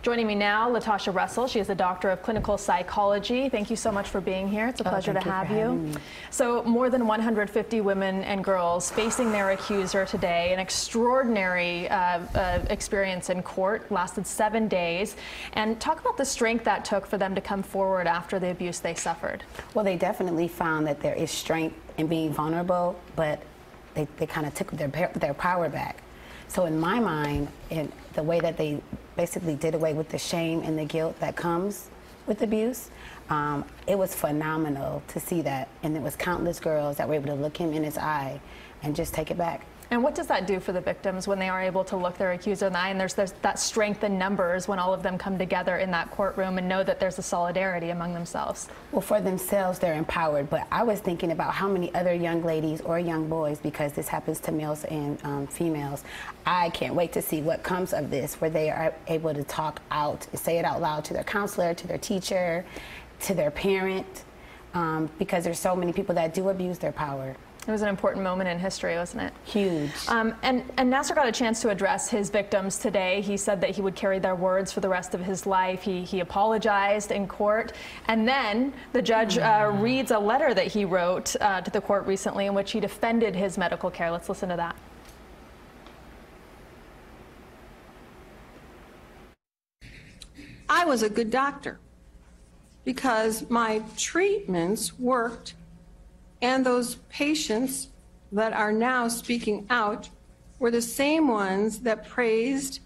Joining me now, LaTasha Russell. She is a doctor of clinical psychology. Thank you so much for being here. It's a pleasure to have you. So more than 150 women and girls facing their accuser today. An extraordinary experience in court, lasted 7 days. And talk about the strength that took for them to come forward after the abuse they suffered. Well, they definitely found that there is strength in being vulnerable, but they kind of took their power back. So in my mind, in the way that they basically did away with the shame and the guilt that comes with abuse, it was phenomenal to see that. And it was countless girls that were able to look him in his eye and just take it back. And what does that do for the victims when they are able to look their accuser in the eye, and there's that strength in numbers when all of them come together in that courtroom and know that there's a solidarity among themselves? Well, for themselves, they're empowered. But I was thinking about how many other young ladies or young boys, because this happens to males and females, I can't wait to see what comes of this, where they are able to talk out, say it out loud to their counselor, to their teacher, to their parent, because there's so many people that do abuse their power. It was an important moment in history, wasn't it? Huge. And Nassar got a chance to address his victims today. He said that he would carry their words for the rest of his life. He apologized in court. And then the judge reads a letter that he wrote to the court recently in which he defended his medical care. Let's listen to that. I was a good doctor because my treatments worked. And those patients that are now speaking out were the same ones that praised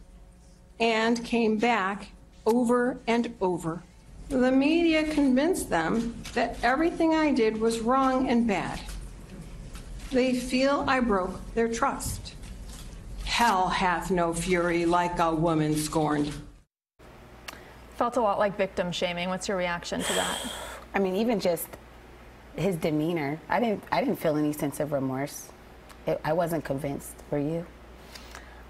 and came back over and over. The media convinced them that everything I did was wrong and bad. They feel I broke their trust. Hell hath no fury like a woman scorned. Felt a lot like victim shaming. What's your reaction to that? I mean, even just his demeanor, I didn't feel any sense of remorse. I wasn't convinced. Were you?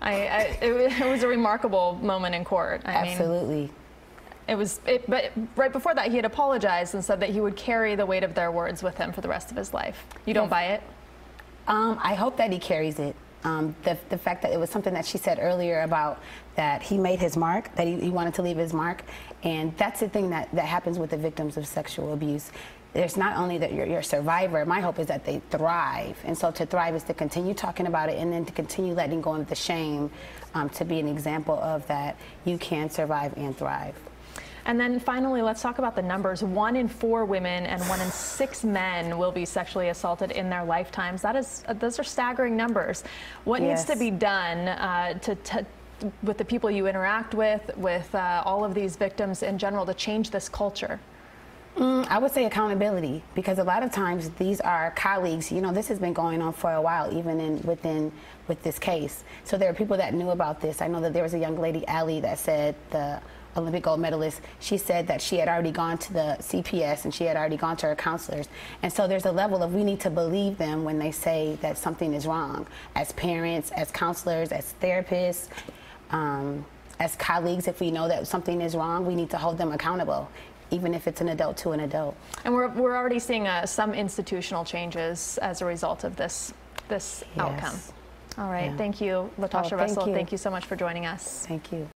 It was a remarkable moment in court. Absolutely. But right before that, he had apologized and said that he would carry the weight of their words with him for the rest of his life. You don't buy it? I hope that he carries it. The fact that it was something that she said earlier about that he made his mark, that he wanted to leave his mark, and that's the thing that happens with the victims of sexual abuse. There's not only that you're a survivor, my hope is that they thrive. And so to thrive is to continue talking about it and then to continue letting go of the shame, to be an example of that you can survive and thrive. And then finally, let's talk about the numbers. 1 in 4 women and 1 in 6 men will be sexually assaulted in their lifetimes. Those are staggering numbers. What needs to be done with the people you interact with all of these victims in general to change this culture? I would say accountability, because a lot of times these are colleagues. You know, this has been going on for a while, even with this case. So there are people that knew about this. I know that there was a young lady, Allie, that said, the Olympic gold medalist, she said that she had already gone to the CPS and she had already gone to her counselors. And so there's a level of we need to believe them when they say that something is wrong. As parents, as counselors, as therapists, as colleagues, if we know that something is wrong, we need to hold them accountable, even if it's an adult to an adult. And we're already seeing some institutional changes as a result of this outcome. All right, thank you, LaTasha Russell. Thank you so much for joining us. Thank you.